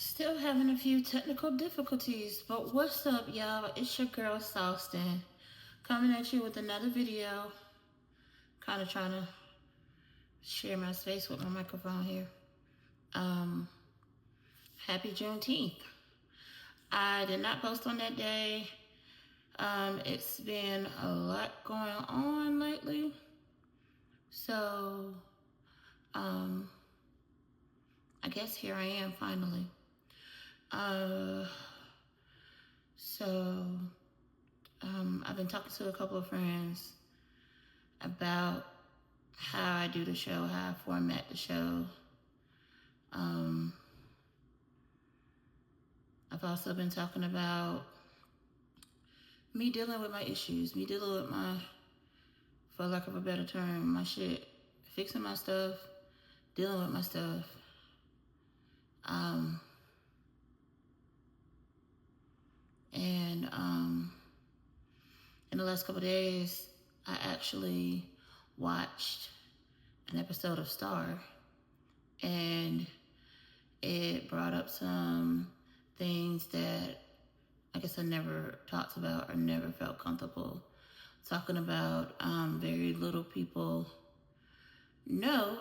Still having a few technical difficulties, but what's up, y'all? It's your girl, Salston, coming at you with another video. Kind of trying to share my space with my microphone here. Happy Juneteenth. I did not post on that day. It's been a lot going on lately. So, I guess here I am finally. I've been talking to a couple of friends about how I do the show, how I format the show. I've also been talking about me dealing with my issues, me dealing with my, for lack of a better term, my shit, fixing my stuff, dealing with my stuff. In the last couple of days, I actually watched an episode of Star, and it brought up some things that I guess I never talked about or never felt comfortable talking about. Very little people know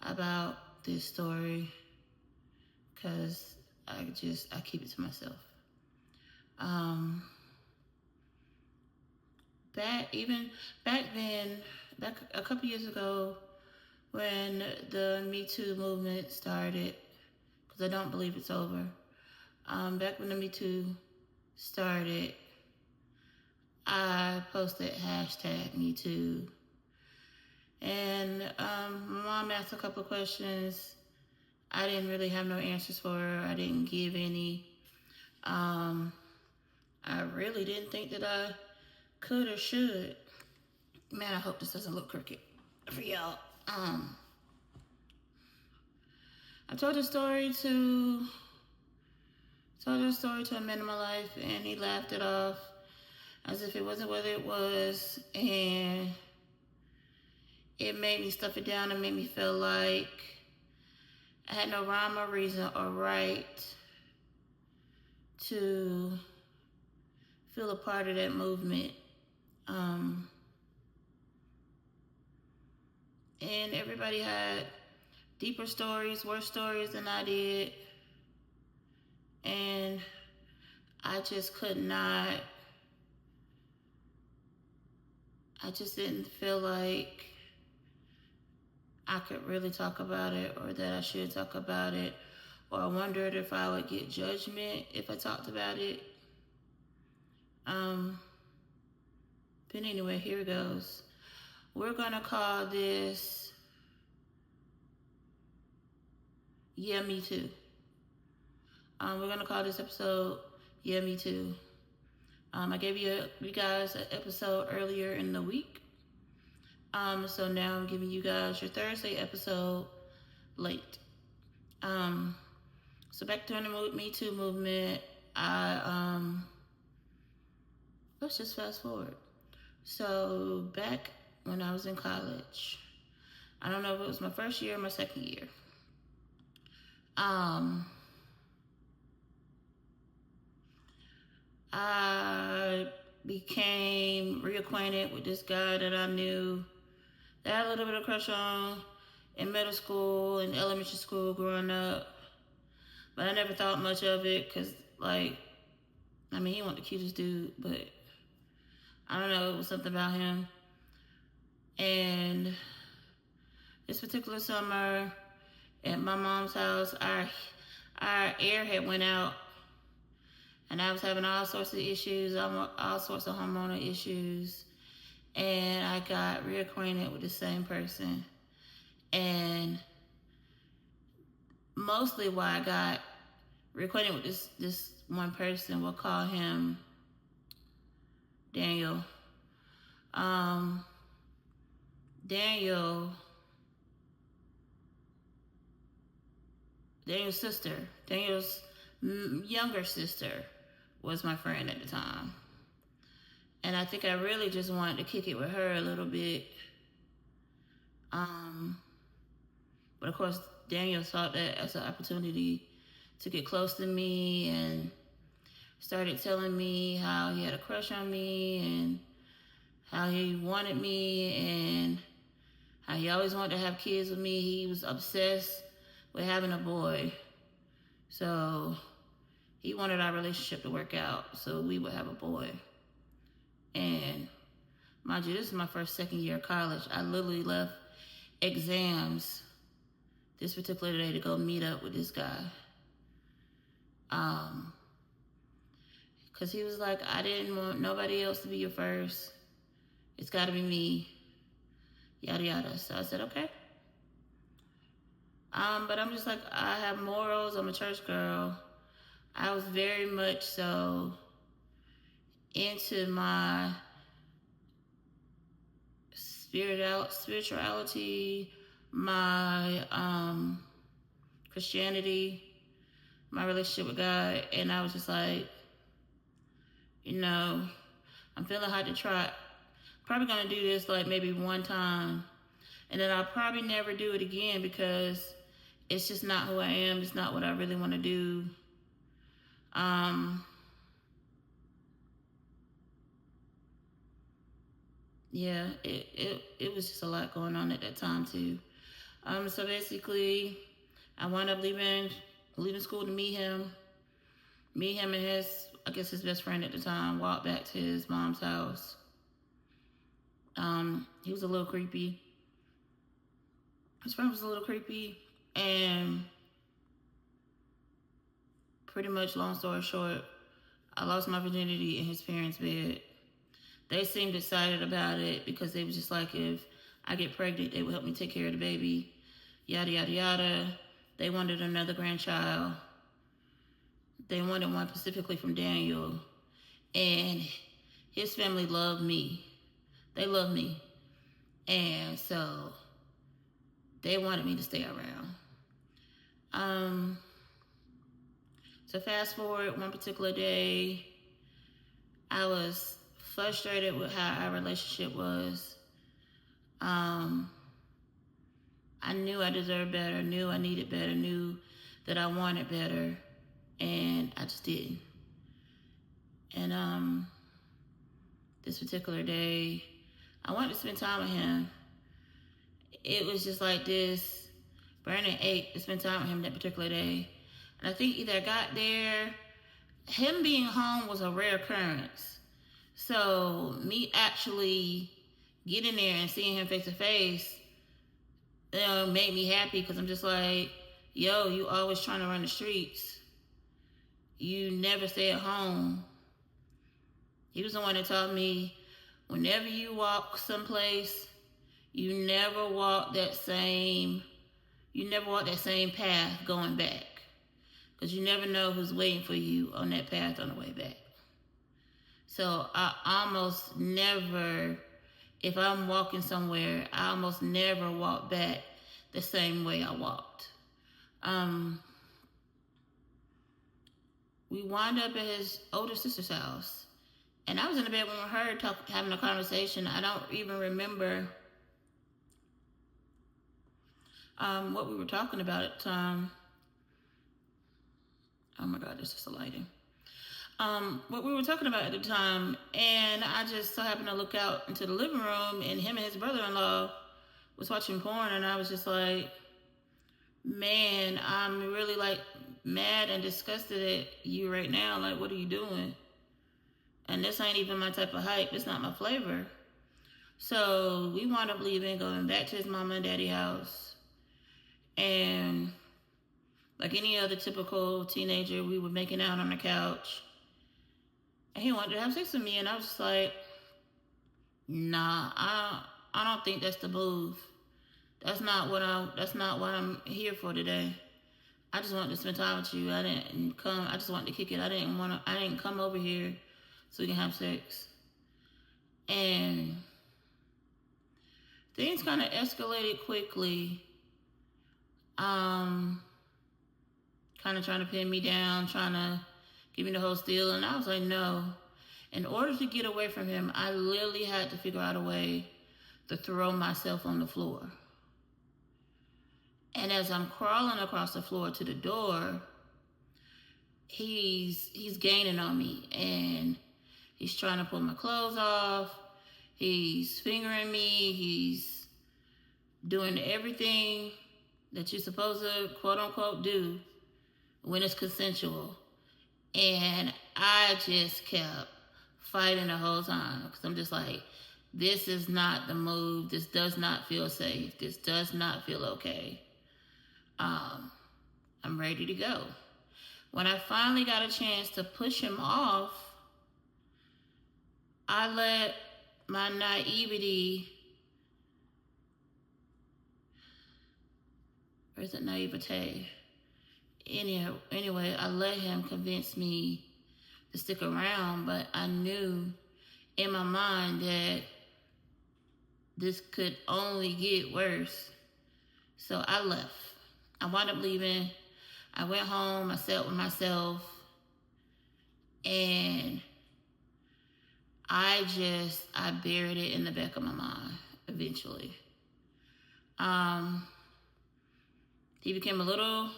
about this story because I keep it to myself. Back a couple years ago, when the Me Too movement started, because I don't believe it's over. Back when the Me Too started, I posted #MeToo. And my mom asked a couple of questions. I didn't really have no answers for her. I didn't give any. I really didn't think that I could or should. Man, I hope this doesn't look crooked for y'all. I told a story to a man in my life, and he laughed it off as if it wasn't what it was, and it made me stuff it down and made me feel like I had no rhyme or reason or right to feel a part of that movement. And everybody had deeper stories, worse stories than I did. And I just didn't feel like I could really talk about it, or that I should talk about it, or I wondered if I would get judgment if I talked about it. But anyway, here it goes. We're gonna call this, Yeah, Me Too. We're gonna call this episode, Yeah, Me Too. I gave you guys an episode earlier in the week. So now I'm giving you guys your Thursday episode late. So back during the Me Too movement, let's just fast forward. So back when I was in college, I don't know if it was my first year or my second year. I became reacquainted with this guy that I knew, that I had a little bit of crush on in middle school and elementary school growing up. But I never thought much of it because, he wasn't the cutest dude, but I don't know, it was something about him. And this particular summer at my mom's house, our air had went out, and I was having all sorts of issues, all sorts of hormonal issues, and I got reacquainted with the same person. And mostly why I got reacquainted with this one person, we'll call him Daniel. Daniel's sister, Daniel's younger sister, was my friend at the time. And I think I really just wanted to kick it with her a little bit. But of course, Daniel saw that as an opportunity to get close to me and started telling me how he had a crush on me and how he wanted me and how he always wanted to have kids with me. He was obsessed with having a boy. So he wanted our relationship to work out so we would have a boy. And mind you, this is my second year of college. I literally left exams this particular day to go meet up with this guy. Because he was like, I didn't want nobody else to be your first. It's got to be me. Yada, yada. So I said, okay. But I'm just like, I have morals. I'm a church girl. I was very much so into my spirituality, my Christianity, my relationship with God. And I was just like, I'm feeling hot to try. Probably going to do this like maybe one time. And then I'll probably never do it again because it's just not who I am. It's not what I really want to do. Yeah, it was just a lot going on at that time too. So basically, I wound up leaving school to meet him. Me, him, and his best friend at the time walked back to his mom's house. He was a little creepy. His friend was a little creepy, and pretty much, long story short, I lost my virginity in his parents' bed. They seemed excited about it because they was just like, if I get pregnant, they would help me take care of the baby, yada, yada, yada. They wanted another grandchild. They wanted one specifically from Daniel. And his family loved me. They loved me. And so they wanted me to stay around. So fast forward, one particular day, I was frustrated with how our relationship was. I knew I deserved better, knew I needed better, knew that I wanted better, and I just didn't. And this particular day, I wanted to spend time with him. It was just like this burning ache to spend time with him that particular day. And I think either I got there, him being home was a rare occurrence. So me actually getting there and seeing him face to face, made me happy because I'm just like, yo, you always trying to run the streets. You never stay at home. He was the one that taught me, whenever you walk someplace, you never walk that same path going back. Because you never know who's waiting for you on that path on the way back. So I almost never, if I'm walking somewhere, I almost never walk back the same way I walked. We wound up at his older sister's house. And I was in the bedroom with her having a conversation. I don't even remember what we were talking about at the time. Oh my God, this is the lighting. What we were talking about at the time, and I just so happened to look out into the living room, and him and his brother-in-law was watching porn, and I was just like, man, I'm really like mad and disgusted at you right now. Like, what are you doing? And this ain't even my type of hype. It's not my flavor. So we wound up leaving, going back to his mama and daddy house. And like any other typical teenager, we were making out on the couch. And he wanted to have sex with me. And I was just like, nah, I don't think that's the move. That's not what I'm here for today. I just wanted to spend time with you. I just wanted to kick it. I didn't come over here so we can have sex. And things kind of escalated quickly. Kind of trying to pin me down, trying to give me the whole steal. And I was like, no. In order to get away from him, I literally had to figure out a way to throw myself on the floor. And as I'm crawling across the floor to the door, he's gaining on me, and he's trying to pull my clothes off. He's fingering me. He's doing everything that you're supposed to, quote unquote, do when it's consensual. And I just kept fighting the whole time because I'm just like, this is not the move. This does not feel safe. This does not feel okay. I'm ready to go. When I finally got a chance to push him off, I let my naivety, or is it naivete? Anyway, I let him convince me to stick around, but I knew in my mind that this could only get worse. So I left. I wound up leaving. I went home. I sat with myself. And I buried it in the back of my mind eventually. He became a little,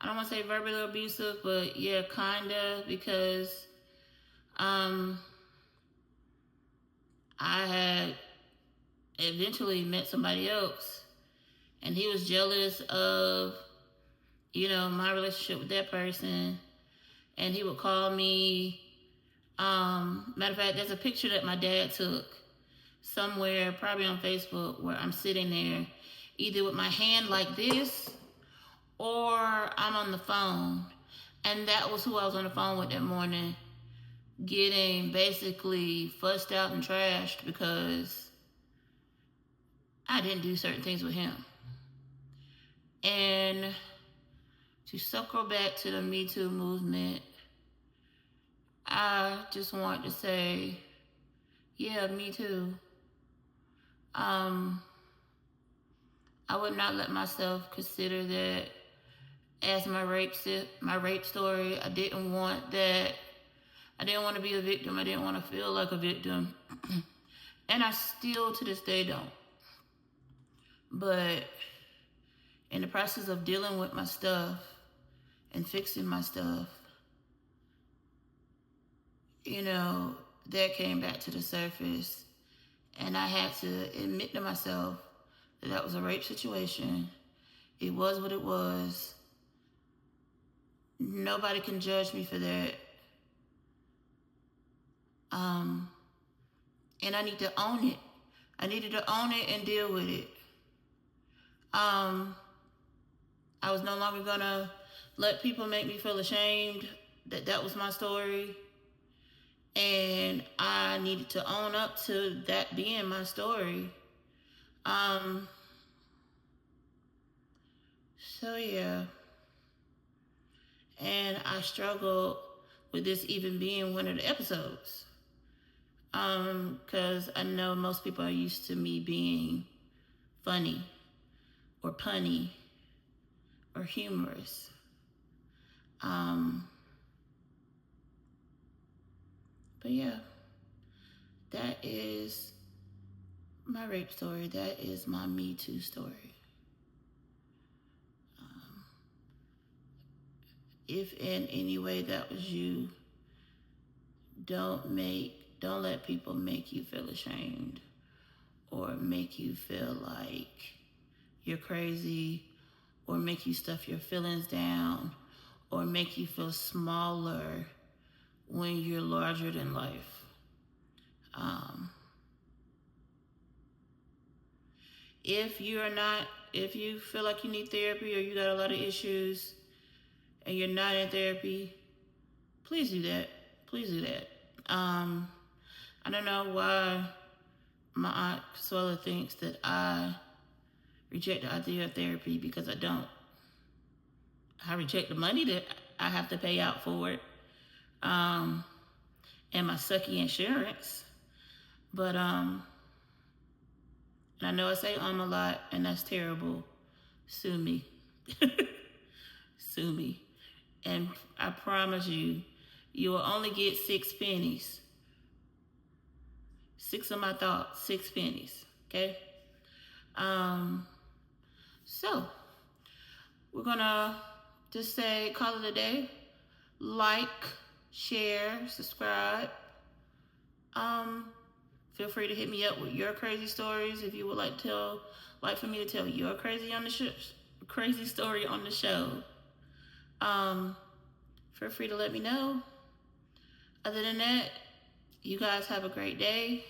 I don't want to say verbally abusive, but yeah, kinda, because I had eventually met somebody else, and he was jealous of, my relationship with that person, and he would call me. Matter of fact, there's a picture that my dad took somewhere, probably on Facebook, where I'm sitting there, either with my hand like this, or I'm on the phone. And that was who I was on the phone with that morning, getting basically fussed out and trashed because I didn't do certain things with him. And to circle back to the Me Too movement, I just want to say, yeah, me too. I would not let myself consider that as my rape story. I didn't want that. I didn't want to be a victim. I didn't want to feel like a victim. And I still to this day don't. But in the process of dealing with my stuff and fixing my stuff, that came back to the surface. And I had to admit to myself that that was a rape situation. It was what it was. Nobody can judge me for that. And I need to own it. I needed to own it and deal with it. I was no longer gonna let people make me feel ashamed that that was my story. And I needed to own up to that being my story. So yeah. And I struggled with this even being one of the episodes. Because I know most people are used to me being funny or punny or humorous. But yeah, that is my rape story. That is my Me Too story. If in any way that was you, don't let people make you feel ashamed or make you feel like you're crazy or make you stuff your feelings down or make you feel smaller when you're larger than life. If you feel like you need therapy or you got a lot of issues and you're not in therapy, please do that. Please do that. I don't know why my aunt Consuela thinks that I reject the idea of therapy, because I don't. I reject the money that I have to pay out for it, and my sucky insurance. But and I know I say a lot, and that's terrible. Sue me. Sue me. And I promise you, you will only get 6 pennies. 6 of my thoughts, 6 pennies. Okay? So we're gonna just call it a day. like, share, subscribe. Feel free to hit me up with your crazy stories if you would like for me to tell your crazy story on the show. Feel free to let me know. Other than that, you guys have a great day,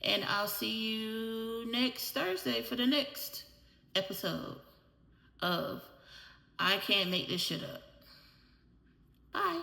and I'll see you next Thursday for the next episode of I Can't Make This Shit Up. Bye.